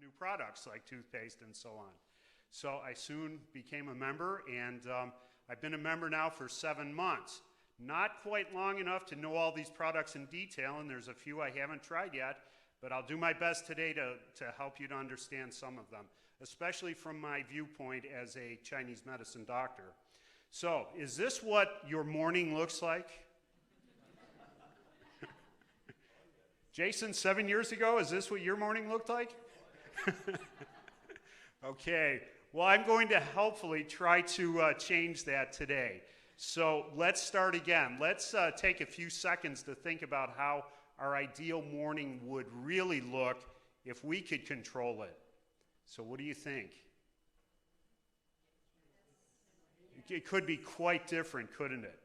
new products like toothpaste and so on. So I soon became a member, and I've been a member now for 7 months. Not quite long enough to know all these products in detail, and there's a few I haven't tried yet, but I'll do my best today to help you to understand some of them, especially from my viewpoint as a Chinese medicine doctor. So, is this what your morning looks like? Jason, 7 years ago, is this what your morning looked like? Okay, well, I'm going to helpfully try to change that today. So let's start again. Let's take a few seconds to think about how our ideal morning would really look if we could control it. So what do you think? It could be quite different, couldn't it?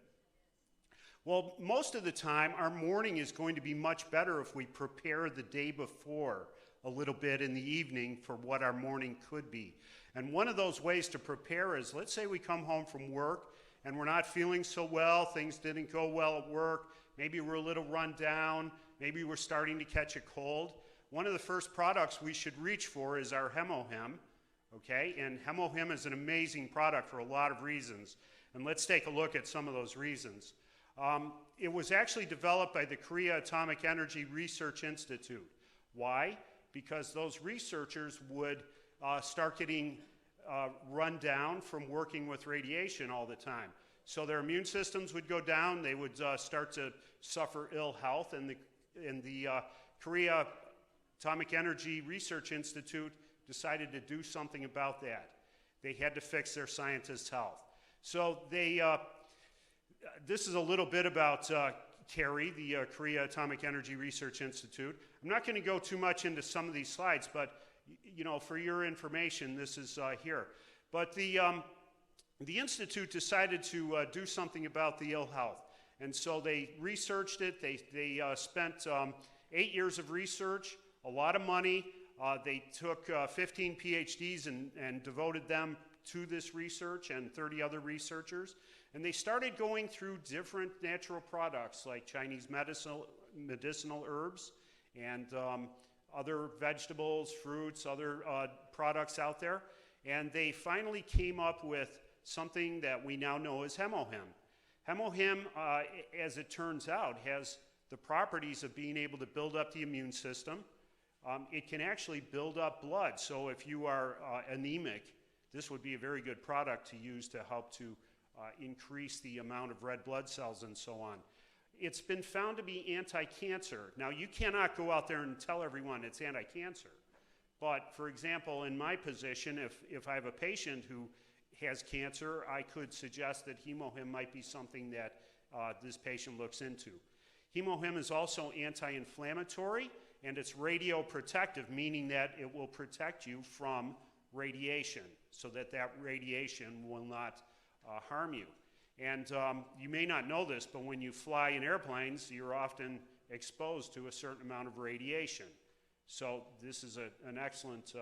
Well, most of the time, our morning is going to be much better if we prepare the day before a little bit in the evening for what our morning could be. And one of those ways to prepare is, let's say we come home from work and we're not feeling so well, things didn't go well at work, maybe we're a little run down, maybe we're starting to catch a cold. One of the first products we should reach for is our HemoHIM, okay? And HemoHIM is an amazing product for a lot of reasons. And let's take a look at some of those reasons. It was actually developed by the Korea Atomic Energy Research Institute. Why? Because those researchers would start getting run down from working with radiation all the time. So their immune systems would go down, they would start to suffer ill health, and the Korea Atomic Energy Research Institute decided to do something about that. They had to fix their scientists' health. So this is a little bit about CARI, the Korea Atomic Energy Research Institute. I'm not going to go too much into some of these slides, but you know, for your information, this is here. But the institute decided to do something about the ill health, and so they researched it. They spent 8 years of research, a lot of money. They took 15 PhDs and devoted them to this research, and 30 other researchers. And they started going through different natural products like Chinese medicinal herbs and other vegetables, fruits, other products out there. And they finally came up with something that we now know as HemoHIM. HemoHIM, as it turns out, has the properties of being able to build up the immune system. It can actually build up blood. So if you are anemic, this would be a very good product to use to help to increase the amount of red blood cells and so on. It's been found to be anti-cancer. Now, you cannot go out there and tell everyone it's anti-cancer. But, for example, in my position, if I have a patient who has cancer, I could suggest that HemoHIM might be something that this patient looks into. HemoHIM is also anti-inflammatory, and it's radioprotective, meaning that it will protect you from radiation, so that radiation will not harm you. And you may not know this, but when you fly in airplanes, you're often exposed to a certain amount of radiation. So this is an excellent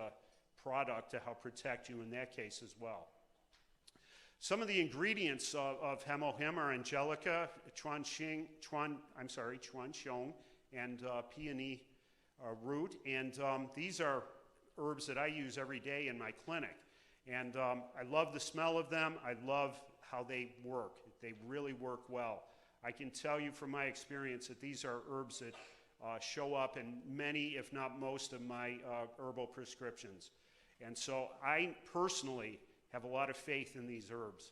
product to help protect you in that case as well. Some of the ingredients of HemoHIM are angelica, chuanxiong, and peony root. And these are herbs that I use every day in my clinic. And I love the smell of them. I love how they work. They really work well. I can tell you from my experience that these are herbs that show up in many, if not most, of my herbal prescriptions. And so I personally have a lot of faith in these herbs.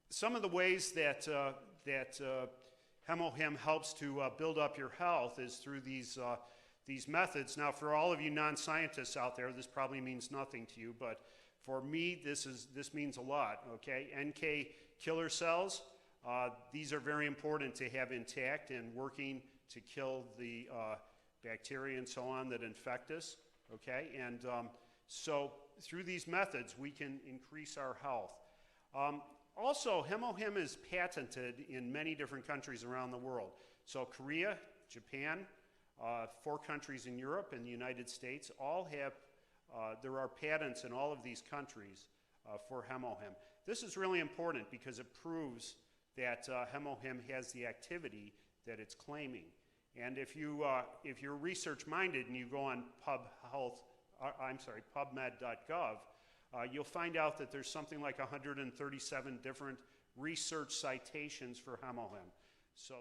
Some of the ways that HemoHIM helps to build up your health is through these methods. Now, for all of you non-scientists out there, this probably means nothing to you, but for me, this means a lot, okay? NK killer cells, these are very important to have intact and working to kill the bacteria and so on that infect us, okay? And so through these methods, we can increase our health. Also, HemoHIM is patented in many different countries around the world. So Korea, Japan, 4 countries in Europe and the United States all have, there are patents in all of these countries for HemoHIM. This is really important because it proves that HemoHIM has the activity that it's claiming. And if you're research-minded and you go on PubMed.gov, you'll find out that there's something like 137 different research citations for HemoHIM. So